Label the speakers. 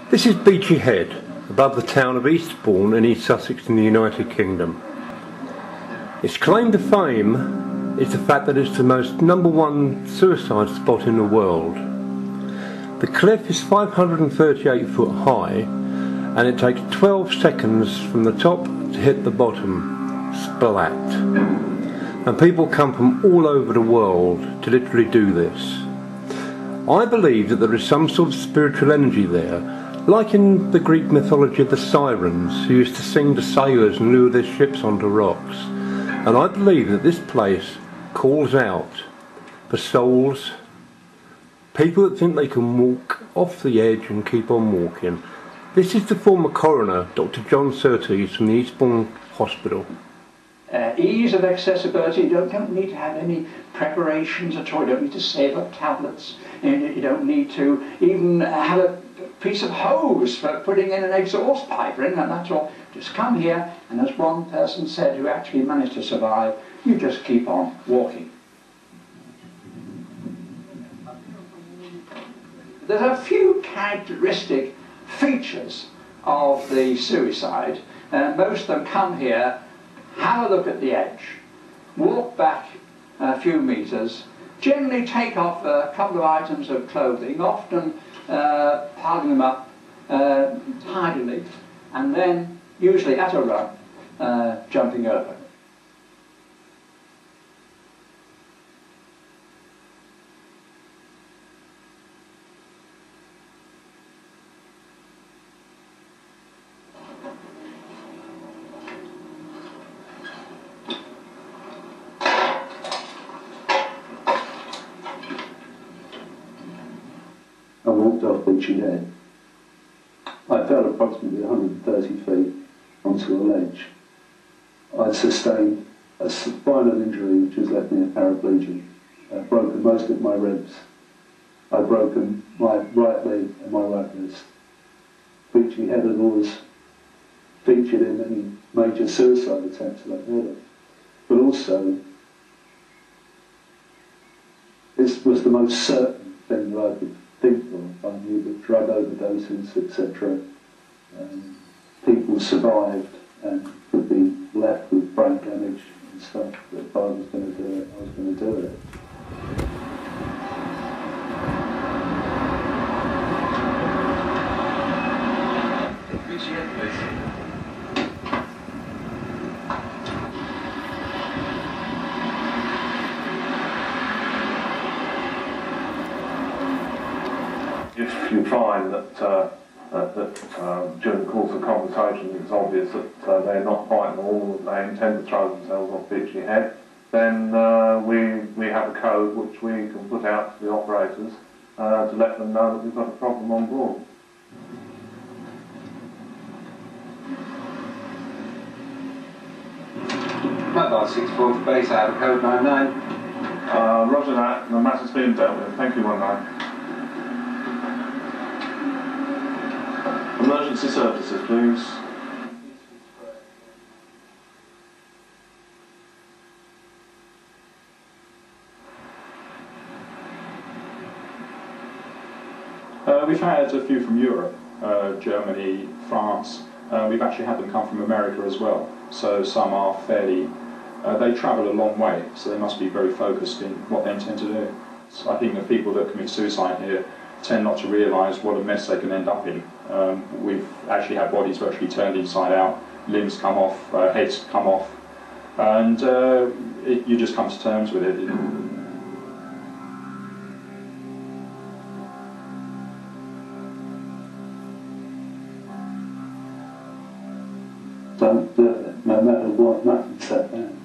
Speaker 1: This is Beachy Head, above the town of Eastbourne in East Sussex in the United Kingdom. Its claim to fame is the fact that it's the most #1 suicide spot in the world. The cliff is 538 foot high and it takes 12 seconds from the top to hit the bottom, splat. And people come from all over the world to literally do this. I believe that there is some sort of spiritual energy there, like in the Greek mythology of the sirens who used to sing to sailors and lure their ships onto rocks. And I believe that this place calls out for souls, people that think they can walk off the edge and keep on walking. This is the former coroner, Dr. John Surtees from the Eastbourne Hospital.
Speaker 2: Ease of accessibility, you don't need to have any preparations at all, you don't need to save up tablets, you don't need to even have a piece of hose for putting in an exhaust pipe or anything like that at all. Just come here, and as one person said who actually managed to survive, you just keep on walking. There's a few characteristic features of the suicide. Most of them come here, have a look at the edge, walk back a few metres, generally take off a couple of items of clothing, often piling them up tidily, and then, usually at a run, jumping over.
Speaker 3: I walked off Beachy Head. I fell approximately 130 feet onto a ledge. I sustained a spinal injury which has left me a paraplegic. I've broken most of my ribs. I've broken my right leg and my right wrist. Beachy Head had always featured in many major suicide attempts that I've heard of. But also, this was the most certain thing that I could think of. I knew that drug overdoses, etc. People survived and could be left with brain damage and stuff. That if I was going to do it, I was going to do it.
Speaker 4: Beachy Head, please.
Speaker 5: If you find that during the course of conversation it's obvious that they're not quite normal, that they intend to throw themselves off Beachy Head, then we have a code which we can put out to the operators to let them know that we've got a problem on board.
Speaker 4: Mobile 64 for base, I have a code 99.
Speaker 5: Roger that, the matter's being dealt with. Thank you, 19. Emergency services, please.
Speaker 6: We've had a few from Europe, Germany, France. We've actually had them come from America as well. So some are fairly, they travel a long way, so they must be very focused in what they intend to do. So I think the people that commit suicide here tend not to realise what a mess they can end up in. We've actually had bodies virtually turned inside out, limbs come off, heads come off, and you just come to terms with it.
Speaker 3: Don't do it, no matter what, nothing's set down.